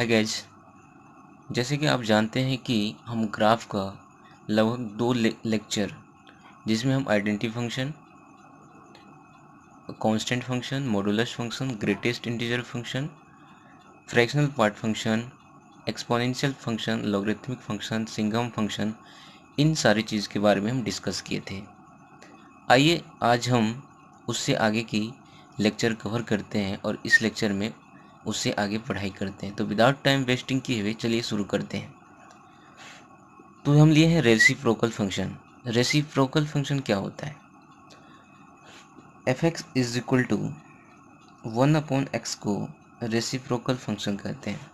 Hi guys, जैसे कि आप जानते हैं कि हम ग्राफ का लगभग 2 लेक्चर जिसमें हम identity function, constant function, modulus function, greatest integer function, fractional part function, exponential function, logarithmic function, signum function, इन सारी चीज़ के बारे में हम डिस्कस किए थे। आइए आज हम उससे आगे की लेक्चर कवर करते हैं और इस लेक्चर में उससे आगे पढ़ाई करते हैं। तो विदाउट टाइम वेस्टिंग किए हुए चलिए शुरू करते हैं। तो हम लिए हैं रेसिप्रोकल फंक्शन। रेसिप्रोकल फंक्शन क्या होता है? F X is equal to 1/x को रेसिप्रोकल फंक्शन कहते हैं।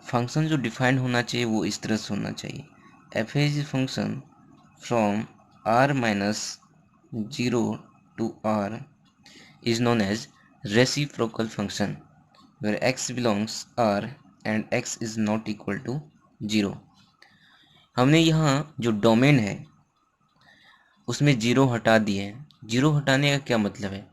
फंक्शन जो डिफाइंड होना चाहिए वो इस तरह से होना चाहिए। F is function from r minus 0 to r is known as reciprocal function where x belongs r and x is not equal to 0। हमने यहाँ जो डोमेन है उसमें जीरो हटा दिए हैं। जीरो हटाने का क्या मतलब है?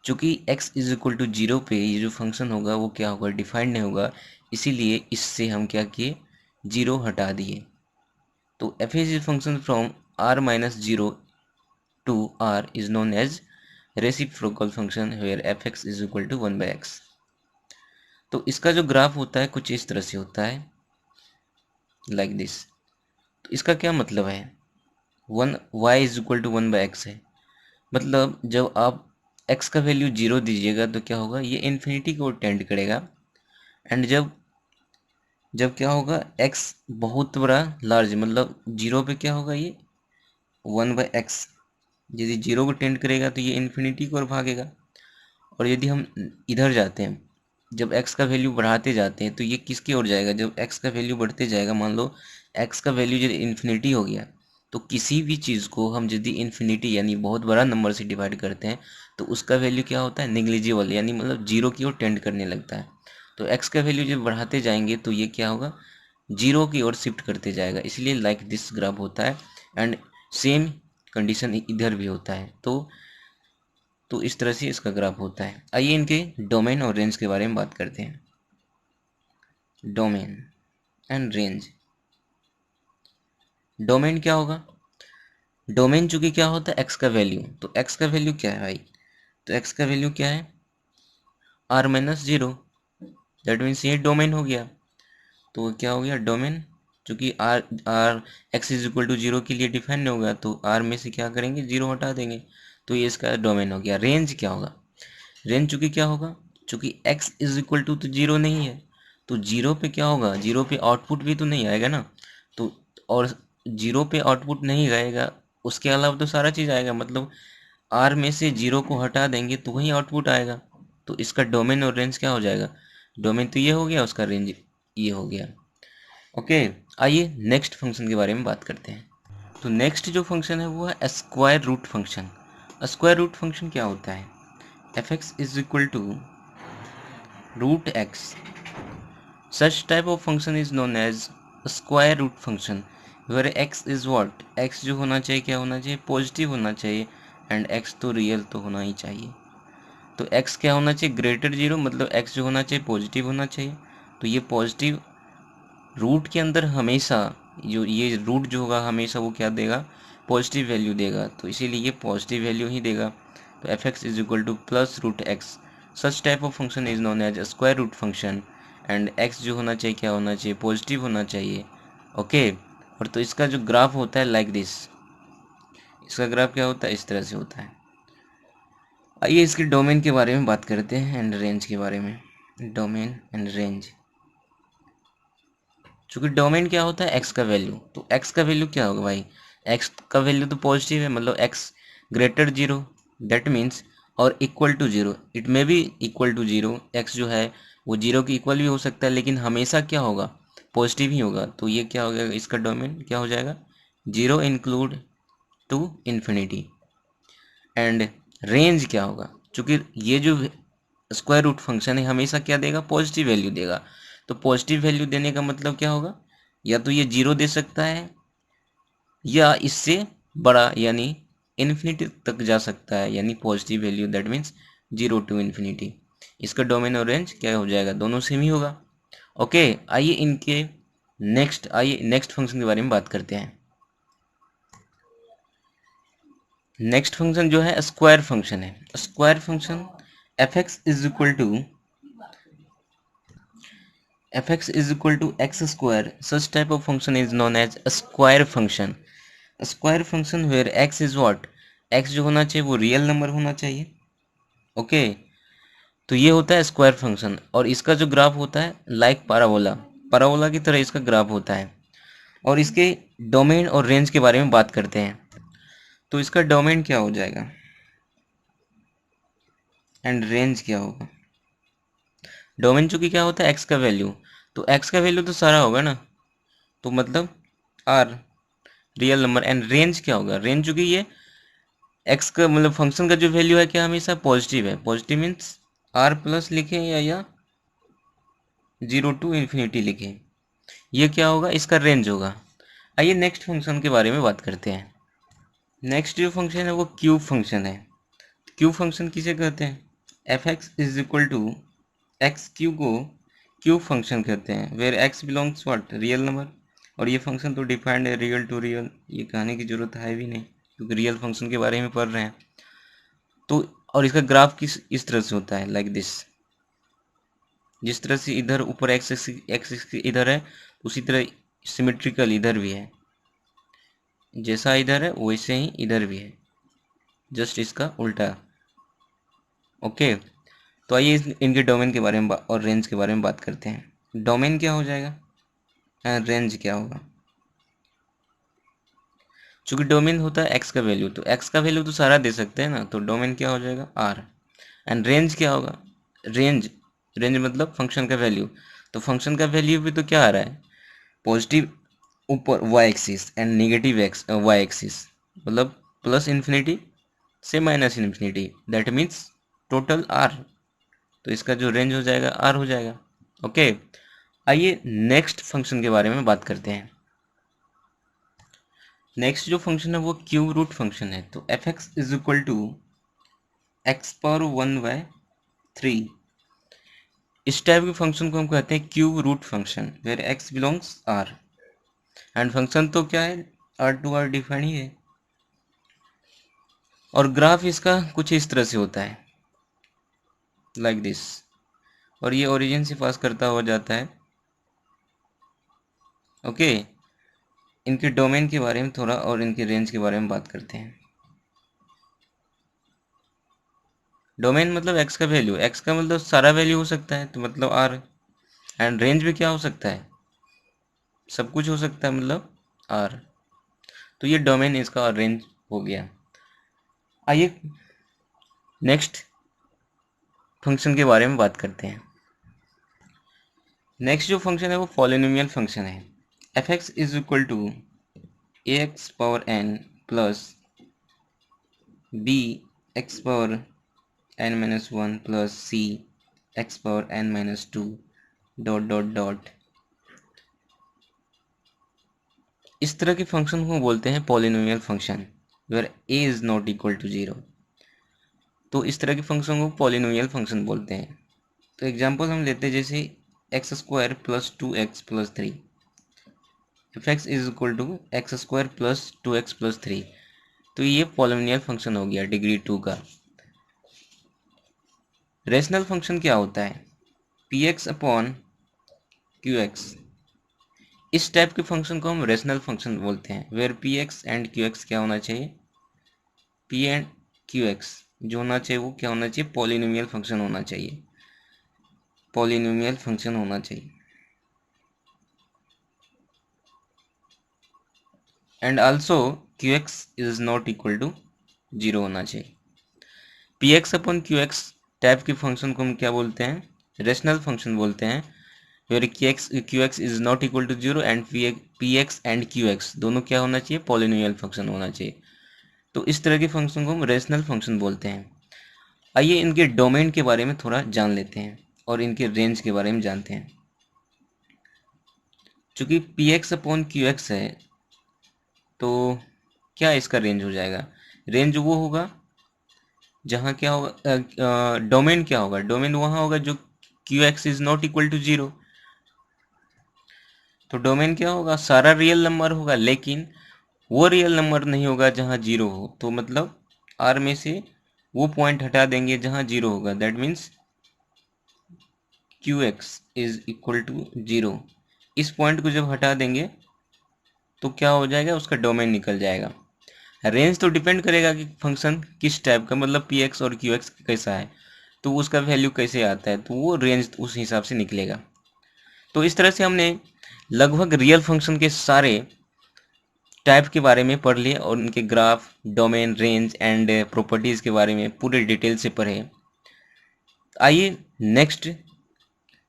चूँकि x इज इक्वल टू 0 पे ये जो फंक्शन होगा वो क्या होगा, डिफाइंड नहीं होगा, इसीलिए इससे हम क्या किए, जीरो हटा दिए। तो F is function from r minus 0 to r is known as reciprocal function where F X is equal to 1/x। तो इसका जो ग्राफ होता है कुछ इस तरह से होता है, लाइक दिस। तो इसका क्या मतलब है? y is equal to 1/x है, मतलब जब आप x का वैल्यू 0 दीजिएगा तो क्या होगा, ये इन्फिनिटी की ओर टेंड करेगा। एंड जब जब क्या होगा, x बहुत बड़ा लार्ज, मतलब 0 पे क्या होगा, ये 1/x। यदि 0 को टेंड करेगा तो ये इन्फिनिटी की ओर भागेगा। और यदि हम इधर जाते हैं, जब x का वैल्यू बढ़ाते जाते हैं तो ये किसकी ओर जाएगा? जब x का वैल्यू बढ़ते जाएगा, मान लो x का वैल्यू जब इन्फिनिटी हो गया तो किसी भी चीज़ को हम यदि इन्फिनिटी यानी बहुत बड़ा नंबर से डिवाइड करते हैं तो उसका वैल्यू क्या होता है, नेग्लिजिबल, यानी मतलब जीरो की ओर टेंड करने लगता है। तो x का वैल्यू जब बढ़ाते जाएंगे तो ये क्या होगा, जीरो की ओर शिफ्ट करते जाएगा, इसलिए लाइक दिस ग्राफ होता है। एंड सेम कंडीशन इधर भी होता है। तो इस तरह से इसका ग्राफ होता है। आइए इनके डोमेन और रेंज के बारे में बात करते हैं। Domain and range. डोमेन क्या होगा? डोमेन चूंकि क्या होता है, एक्स का वैल्यू। तो एक्स का वैल्यू क्या है भाई? तो एक्स का वैल्यू क्या है, r माइनस 0। दैट मीन्स ये डोमेन हो गया। तो क्या हो गया, डोमेन। चूंकि R X is equal to 0 के लिए डिफाइन नहीं होगा तो r में से क्या करेंगे, 0 हटा देंगे, तो ये इसका डोमेन हो गया। रेंज क्या होगा? रेंज चूंकि क्या होगा, चूंकि x इज इक्वल टू तो 0 नहीं है, तो 0 पे क्या होगा, 0 पे आउटपुट भी तो नहीं आएगा ना। तो और 0 पे आउटपुट नहीं आएगा, उसके अलावा तो सारा चीज़ आएगा, मतलब r में से 0 को हटा देंगे तो वही आउटपुट आएगा। तो इसका डोमेन और रेंज क्या हो जाएगा? डोमेन तो ये हो गया, उसका रेंज ये हो गया। ओके, आइए नेक्स्ट फंक्शन के बारे में बात करते हैं। तो नेक्स्ट जो फंक्शन है वो है square root function. Square root function क्या होता है? F X is equal to root X. Such type of function is known as a square root function where x is what? x जो होना चाहिए क्या होना चाहिए, पॉजिटिव होना चाहिए, एंड x तो रियल तो होना ही चाहिए। तो x क्या होना चाहिए, ग्रेटर 0, मतलब x जो होना चाहिए पॉजिटिव होना चाहिए। तो ये पॉजिटिव रूट के अंदर हमेशा जो ये रूट जो होगा हमेशा वो क्या देगा, पॉजिटिव वैल्यू देगा, तो इसीलिए ये पॉजिटिव वैल्यू ही देगा। तो F X is equal to plus root X. Such type of function is known as square root function and x जो होना चाहिए क्या होना चाहिए, पॉजिटिव होना चाहिए। ओके, और तो इसका जो ग्राफ होता है लाइक दिस। इसका ग्राफ क्या होता है, इस तरह से होता है। आइए इसके डोमेन के बारे में बात करते हैं एंड रेंज के बारे में। Domain and range. चूंकि डोमेन क्या होता है, एक्स का वैल्यू, तो एक्स का वैल्यू क्या होगा भाई, एक्स का वैल्यू तो पॉजिटिव है, मतलब एक्स ग्रेटर 0, दैट मीन्स और equal to 0। It may be equal to 0, X जो है वो 0 की इक्वल भी हो सकता है, लेकिन हमेशा क्या होगा, पॉजिटिव ही होगा। तो ये क्या हो गया, इसका डोमेन क्या हो जाएगा, 0 include to infinity. And range क्या होगा, चूंकि ये जो स्क्वायर रूट फंक्शन है हमेशा क्या देगा, पॉजिटिव वैल्यू देगा। तो पॉजिटिव वैल्यू देने का मतलब क्या होगा, या तो ये 0 दे सकता है या इससे बड़ा यानी इन्फिनिटी तक जा सकता है, यानी positive value, that means 0 to infinity. इसका डोमेन और रेंज क्या हो जाएगा, दोनों सेम ही होगा। ओके, आइए नेक्स्ट फंक्शन के बारे में बात करते हैं। नेक्स्ट फंक्शन जो है स्क्वायर फंक्शन है। Square function F X is equal to x square. Such type of function is known as a square function. A square function where x is what? x जो होना चाहिए वो real number होना चाहिए। Okay, तो ये होता है स्क्वायर फंक्शन, और इसका जो ग्राफ होता है लाइक पैराबोला, पैराबोला की तरह इसका ग्राफ होता है। और इसके डोमेन और रेंज के बारे में बात करते हैं। तो इसका डोमेन क्या हो जाएगा एंड रेंज क्या होगा। डोमेन चूंकि क्या होता है एक्स का वैल्यू, तो एक्स का वैल्यू तो सारा होगा ना, तो मतलब R real number. And range क्या होगा, रेंज चूंकि ये एक्स का मतलब फंक्शन का जो वैल्यू है क्या हमेशा पॉजिटिव है। पॉजिटिव मीन्स आर प्लस लिखें या 0 to ∞ लिखें, ये क्या होगा इसका रेंज होगा। आइए नेक्स्ट फंक्शन के बारे में बात करते हैं। नेक्स्ट जो फंक्शन है वो क्यूब फंक्शन है। क्यूब फंक्शन किसे कहते हैं, F X is equal to X cube को क्यूब फंक्शन कहते हैं, where X belongs what real number. और ये फंक्शन तो डिफाइंड है रियल टू रियल, ये कहने की जरूरत है भी नहीं क्योंकि रियल फंक्शन के बारे में पढ़ रहे हैं। तो और इसका ग्राफ इस तरह से होता है लाइक दिस। जिस तरह से इधर ऊपर एक्स इधर है, उसी तरह सिमेट्रिकल इधर भी है, जैसा इधर है वैसे ही इधर भी है, जस्ट इसका उल्टा। ओके, तो आइए इनके डोमेन के बारे में और रेंज के बारे में बात करते हैं। डोमेन क्या हो जाएगा एंड रेंज क्या होगा। चूंकि डोमेन होता है एक्स का वैल्यू, तो एक्स का वैल्यू तो सारा दे सकते हैं ना, तो डोमेन क्या हो जाएगा आर। एंड रेंज क्या होगा, रेंज रेंज मतलब फंक्शन का वैल्यू। तो फंक्शन का वैल्यू भी तो क्या आ रहा है पॉजिटिव ऊपर Y axis and negative X Y axis, मतलब प्लस इन्फिनिटी से minus infinity, that means total R. तो इसका जो रेंज हो जाएगा आर हो जाएगा। ओके, आइए नेक्स्ट फंक्शन के बारे में बात करते हैं। नेक्स्ट जो फंक्शन है वो क्यूब रूट फंक्शन है। तो F X is equal to x⁴ इस टाइप के फंक्शन को हम कहते हैं cube root function, where X belongs R. And function तो क्या है आर टू आर डिफाइन ही है। और ग्राफ इसका कुछ इस तरह से होता है लाइक दिस, और ये ओरिजिन से पास करता हुआ जाता है। ओके, इनके डोमेन के बारे में थोड़ा और इनके रेंज के बारे में बात करते हैं। डोमेन मतलब एक्स का वैल्यू, एक्स का मतलब सारा वैल्यू हो सकता है, तो मतलब आर। एंड रेंज भी क्या हो सकता है, सब कुछ हो सकता है, मतलब आर। तो ये डोमेन इसका और रेंज हो गया। आइए नेक्स्ट फंक्शन के बारे में बात करते हैं। नेक्स्ट जो फंक्शन है वो पॉलिनोमियल फंक्शन है। F X is equal to ax⁴n plus B x⁴n−1 plus C x⁴n−2 dot dot dot. इस तरह के फंक्शन को बोलते हैं polynomial function, where a is not equal to 0। तो इस तरह के फंक्शन को पॉलिनोमियल फंक्शन बोलते हैं। तो एग्जांपल हम लेते हैं जैसे x² plus 2x plus 3, F X is equal to x² plus 2x plus 3। तो ये पॉलिनोमियल फंक्शन हो गया डिग्री 2 का। रेशनल फंक्शन क्या होता है, px/qx। इस टाइप के फंक्शन को हम रेशनल फंक्शन बोलते हैं, वेयर px एंड qx क्या होना चाहिए, p एंड qx जो होना चाहिए वो क्या होना चाहिए, पॉलिनोमियल फंक्शन होना चाहिए, पॉलिनोमियल फंक्शन होना चाहिए। And also qx is not equal to 0 होना चाहिए। px/qx टाइप के फंक्शन को हम क्या बोलते हैं, रेशनल फंक्शन बोलते हैं, where qx is not equal to 0 and px and qx दोनों क्या होना चाहिए, पॉलिनोमियल फंक्शन होना चाहिए। तो इस तरह के फंक्शन को हम रेशनल फंक्शन बोलते हैं। आइए इनके डोमेन के बारे में थोड़ा जान लेते हैं और इनके रेंज के बारे में जानते हैं। चूंकि px/qx है तो क्या इसका रेंज हो जाएगा, रेंज वो होगा जहाँ क्या होगा, डोमेन क्या होगा, डोमेन वहाँ होगा जो qx is not equal to 0। तो डोमेन क्या होगा, सारा रियल नंबर होगा, लेकिन वो रियल नंबर नहीं होगा जहाँ जीरो हो। तो मतलब आर में से वो पॉइंट हटा देंगे जहाँ जीरो होगा, that means Q X is equal to zero. इस पॉइंट को जब हटा देंगे तो क्या हो जाएगा, उसका डोमेन निकल जाएगा। रेंज तो डिपेंड करेगा कि फंक्शन किस टाइप का, मतलब पी एक्स और क्यू एक्स कैसा है, तो उसका वैल्यू कैसे आता है, तो वो रेंज उस हिसाब से निकलेगा। तो इस तरह से हमने लगभग रियल फंक्शन के सारे टाइप के बारे में पढ़ लिए और उनके graph, domain, range and properties के बारे में पूरे डिटेल से पढ़े। आइए next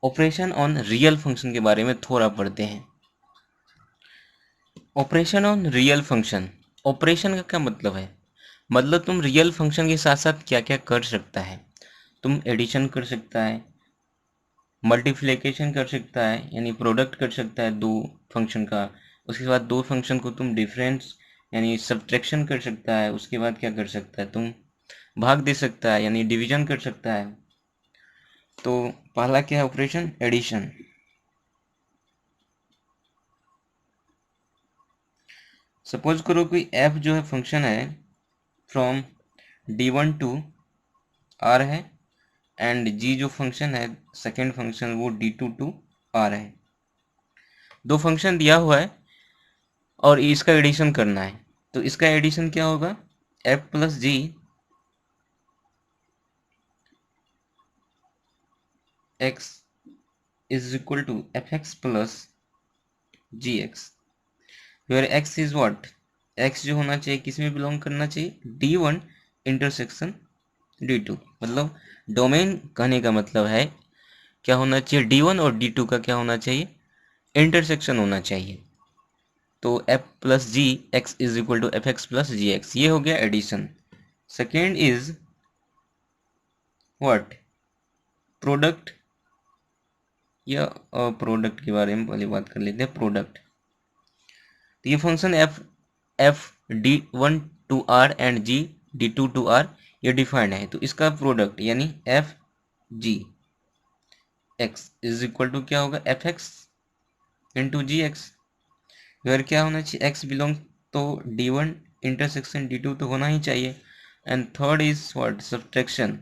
operation on real function के बारे में थोड़ा पढ़ते हैं। Operation on real function, operation का क्या मतलब है, मतलब तुम रियल फंक्शन के साथ साथ क्या क्या कर सकता है। तुम एडिशन कर सकता है, मल्टीप्लिकेशन कर सकता है यानी प्रोडक्ट कर सकता है दो फंक्शन का। उसके बाद दो फंक्शन को तुम डिफरेंस यानी सब्ट्रैक्शन कर सकता है। उसके बाद क्या कर सकता है, तुम भाग दे सकता है यानी डिवीजन कर सकता है। तो पहला क्या है ऑपरेशन, एडिशन। सपोज करो कोई एफ जो है फंक्शन है फ्रॉम D1 टू R है, एंड जी जो फंक्शन है सेकेंड फंक्शन वो D2 टू R है। दो फंक्शन दिया हुआ है और इसका एडिशन करना है। तो इसका एडिशन क्या होगा, F plus G x is equal to F X plus G X, where X is what, X जो होना चाहिए किस में बिलोंग करना चाहिए, D1 इंटरसेक्शन D2। मतलब डोमेन कहने का मतलब है क्या होना चाहिए, D1 और D2 का क्या होना चाहिए, इंटरसेक्शन होना चाहिए। तो F plus G x is equal to F X plus G X, ये हो गया addition. Second is what, product, या प्रोडक्ट के बारे में पहले बात कर लेते हैं। प्रोडक्ट, तो ये function F F D1 to R and G D2 to R ये डिफाइंड है। तो इसका प्रोडक्ट यानी F G x is equal to क्या होगा, F X into G X. अगर क्या होना चाहिए, एक्स बिलोंग तो D1 इंटरसेक्शन D2 तो होना ही चाहिए। And third is what, subtraction.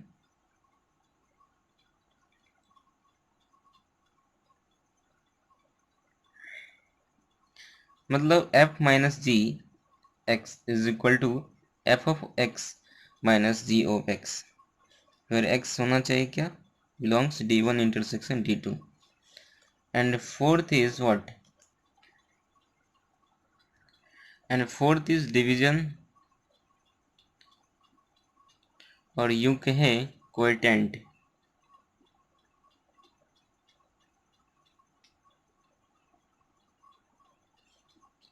मतलब f minus g x is equal to f of x minus g of x, where x होना चाहिए क्या, belongs D1 intersection D2। And fourth is what, and fourth is division, और यूं कहे quotient.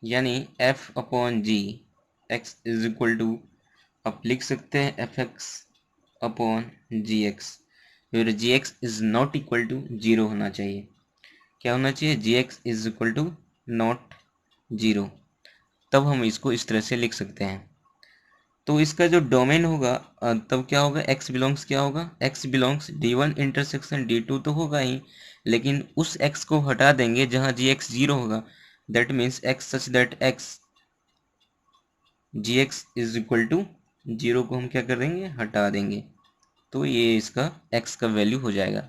यानी f upon g x is equal to, आप लिख सकते हैं F x upon g x, फिर g x is not equal to zero होना चाहिए। क्या होना चाहिए, g x is equal to not zero, तब हम इसको इस तरह से लिख सकते हैं। तो इसका जो डोमेन होगा तब क्या होगा, एक्स बिलोंग्स क्या होगा, x belongs D1 intersection D2 तो होगा ही, लेकिन उस एक्स को हटा देंगे जहाँ जी एक्स जीरो होगा। That means X such that X G x is equal to zero को हम क्या कर देंगे, हटा देंगे। तो ये इसका एक्स का वैल्यू हो जाएगा।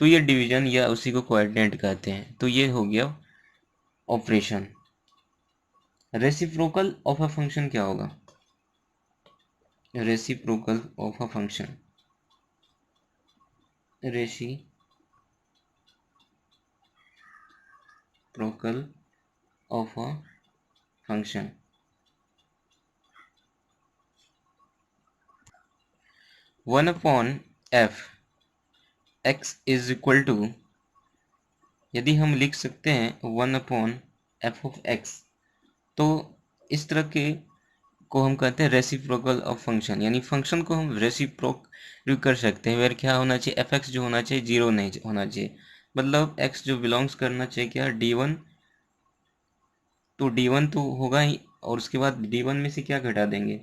तो ये डिवीजन या उसी को कोऑर्डिनेट कहते हैं। तो ये हो गया operation. Reciprocal of a function क्या होगा, reciprocal of a function, reciprocal of a function, 1/f x is equal to, यदि हम लिख सकते हैं 1/f ऑफ x, तो इस तरह के को हम कहते हैं रेसिप्रोकल ऑफ फंक्शन, यानी फंक्शन को हम रेसिप्रोक कर सकते हैं। वेर क्या होना चाहिए, एफ एक्स जो होना चाहिए जीरो नहीं होना चाहिए। मतलब एक्स जो बिलोंग्स करना चाहिए क्या, D1 तो D1 तो होगा ही, और उसके बाद D1 में से क्या घटा देंगे,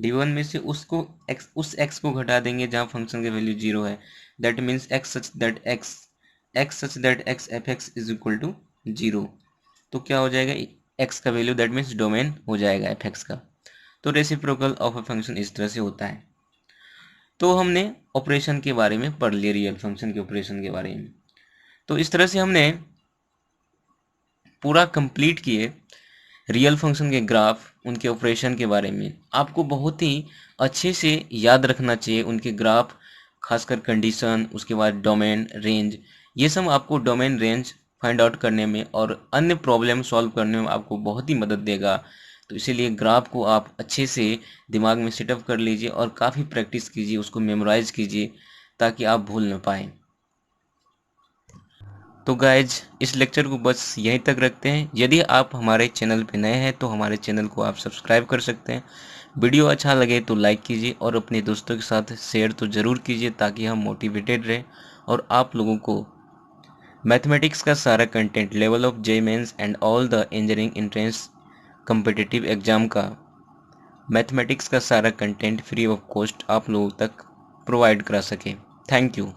D1 में से उस एक्स को घटा देंगे जहाँ फंक्शन का वैल्यू जीरो है। That means X such that X F X is equal to zero. तो क्या हो जाएगा, एक्स का वैल्यू दैट मीन्स डोमेन हो जाएगा एफ एक्स का। तो रेसिप्रोकल ऑफ अ फंक्शन इस तरह से होता है। तो हमने ऑपरेशन के बारे में पढ़ लिया, रियल फंक्शन के ऑपरेशन के बारे में। तो इस तरह से हमने पूरा कंप्लीट किए रियल फंक्शन के ग्राफ, उनके ऑपरेशन के बारे में। आपको बहुत ही अच्छे से याद रखना चाहिए उनके ग्राफ, खासकर कंडीशन, उसके बाद डोमेन, रेंज। ये सब आपको डोमेन, रेंज फाइंड आउट करने में और अन्य प्रॉब्लम सॉल्व करने में आपको बहुत ही मदद देगा। तो इसीलिए ग्राफ को आप अच्छे से दिमाग में सेटअप कर लीजिए और काफ़ी प्रैक्टिस कीजिए, उसको मेमोराइज कीजिए ताकि आप भूल न पाएँ। तो गाइज इस लेक्चर को बस यहीं तक रखते हैं। यदि आप हमारे चैनल पे नए हैं तो हमारे चैनल को आप सब्सक्राइब कर सकते हैं। वीडियो अच्छा लगे तो लाइक कीजिए और अपने दोस्तों के साथ शेयर तो ज़रूर कीजिए ताकि हम मोटिवेटेड रहें और आप लोगों को मैथमेटिक्स का सारा content, level of JEE mains and all the engineering entrance competitive exam का मैथमेटिक्स का सारा कंटेंट फ्री ऑफ कॉस्ट आप लोगों तक प्रोवाइड करा सके। Thank you.